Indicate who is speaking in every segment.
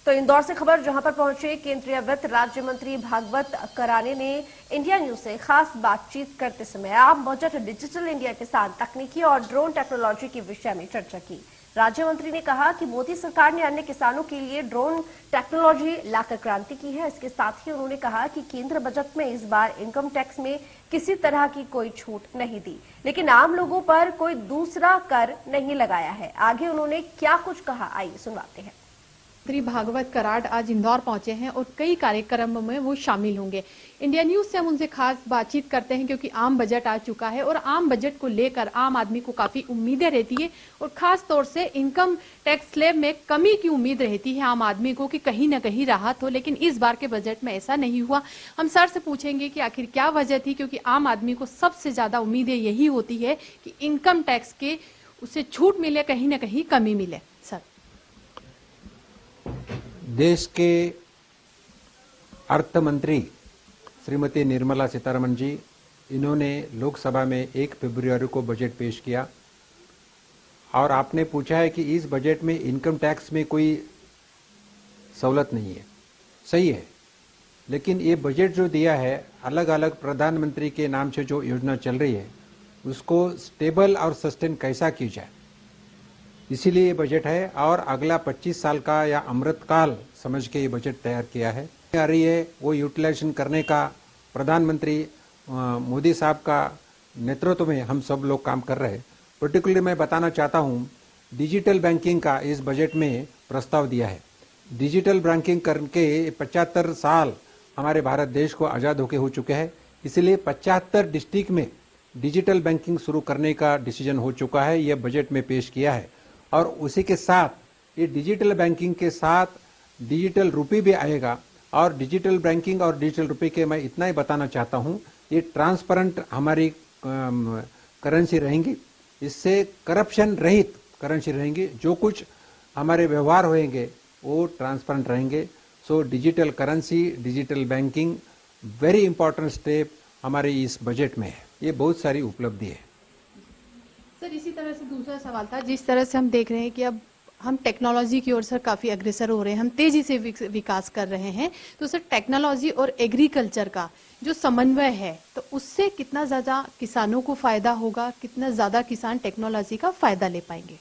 Speaker 1: तो इंदौर से खबर जहां पर पहुंचे केंद्रीय वित्त राज्य मंत्री भागवत कराने ने इंडिया न्यूज से खास बातचीत करते समय आम बजट डिजिटल इंडिया के साथ तकनीकी और ड्रोन टेक्नोलॉजी के विषय में चर्चा की। राज्य मंत्री ने कहा कि मोदी सरकार ने अन्य किसानों के लिए ड्रोन टेक्नोलॉजी लाकर क्रांति की है। इसके साथ ही उन्होंने कहा कि केंद्र बजट में इस बार इनकम टैक्स में किसी तरह की कोई छूट नहीं दी, लेकिन आम लोगों पर कोई दूसरा कर नहीं लगाया है। आगे उन्होंने क्या कुछ कहा, आइए सुनवाते हैं।
Speaker 2: मंत्री भागवत कराड़ आज इंदौर पहुंचे हैं और कई कार्यक्रमों में वो शामिल होंगे। इंडिया न्यूज से हम उनसे खास बातचीत करते हैं क्योंकि आम बजट आ चुका है और आम बजट को लेकर आम आदमी को काफी उम्मीदें रहती है और खास तौर से इनकम टैक्स स्लैब में कमी की उम्मीद रहती है आम आदमी को कि कहीं न कहीं राहत हो, लेकिन इस बार के बजट में ऐसा नहीं हुआ। हम सर से पूछेंगे कि आखिर क्या वजह थी, क्योंकि आम आदमी को सबसे ज्यादा उम्मीदें यही होती है कि इनकम टैक्स के उसे छूट मिले, कहीं ना कहीं कमी मिले। सर,
Speaker 3: देश के अर्थ मंत्री श्रीमती निर्मला सीतारमण जी, इन्होंने लोकसभा में 1 फरवरी को बजट पेश किया और आपने पूछा है कि इस बजट में इनकम टैक्स में कोई सहूलत नहीं है। सही है, लेकिन ये बजट जो दिया है, अलग अलग प्रधानमंत्री के नाम से जो योजना चल रही है उसको स्टेबल और सस्टेन कैसा की जाए, इसीलिए ये बजट है। और अगला 25 साल का या अमृतकाल समझ के ये बजट तैयार किया है। आ रही है वो यूटिलाइजेशन करने का प्रधानमंत्री मोदी साहब का नेतृत्व में हम सब लोग काम कर रहे हैं। पर्टिकुलरली मैं बताना चाहता हूँ, डिजिटल बैंकिंग का इस बजट में प्रस्ताव दिया है। डिजिटल बैंकिंग करके 75 साल हमारे भारत देश को आज़ाद होके हो चुके हैं, इसलिए 75 डिस्ट्रिक्ट में डिजिटल बैंकिंग शुरू करने का डिसीजन हो चुका है। यह बजट में पेश किया है और उसी के साथ ये डिजिटल बैंकिंग के साथ डिजिटल रुपये भी आएगा। और डिजिटल बैंकिंग और डिजिटल रुपये के मैं इतना ही बताना चाहता हूँ, ये ट्रांसपेरेंट हमारी करेंसी रहेंगी, इससे करप्शन रहित करेंसी रहेंगी। जो कुछ हमारे व्यवहार होंगे वो ट्रांसपेरेंट रहेंगे। So digital currency, digital banking very important step हमारे इस बजट में है। ये बहुत सारी उपलब्धि है।
Speaker 2: सर, इसी तरह से दूसरा सवाल था, जिस तरह से हम देख रहे हैं कि अब हम टेक्नोलॉजी की ओर सर काफी अग्रसर हो रहे हैं, हम तेजी से विकास कर रहे हैं, तो सर टेक्नोलॉजी और एग्रीकल्चर का जो समन्वय है, तो उससे कितना ज्यादा किसानों को फायदा होगा, कितना ज्यादा किसान टेक्नोलॉजी का फायदा ले पाएंगे?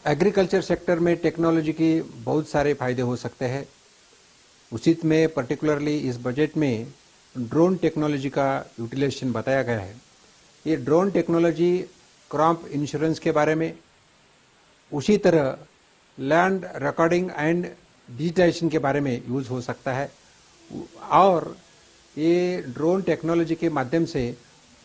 Speaker 3: एग्रीकल्चर सेक्टर में टेक्नोलॉजी की बहुत सारे फायदे हो सकते हैं। उसी में पर्टिकुलरली इस बजट में ड्रोन टेक्नोलॉजी का यूटिलाइजेशन बताया गया है। ये ड्रोन टेक्नोलॉजी क्रॉप इंश्योरेंस के बारे में, उसी तरह लैंड रिकॉर्डिंग एंड डिजिटाइजेशन के बारे में यूज हो सकता है। और ये ड्रोन टेक्नोलॉजी के माध्यम से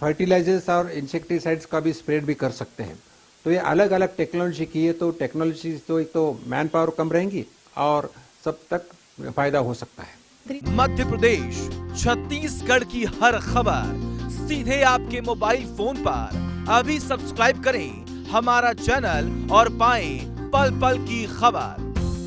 Speaker 3: फर्टिलाइजर्स और इंसेक्टिसाइड्स का भी स्प्रेड भी कर सकते हैं। तो ये अलग अलग टेक्नोलॉजी की है, तो टेक्नोलॉजी तो एक तो मैन पावर कम रहेंगी और सब तक फायदा हो सकता है।
Speaker 4: मध्य प्रदेश, छत्तीसगढ़ की हर खबर सीधे आपके मोबाइल फोन पर। अभी सब्सक्राइब करें हमारा चैनल और पाएं पल पल की खबर।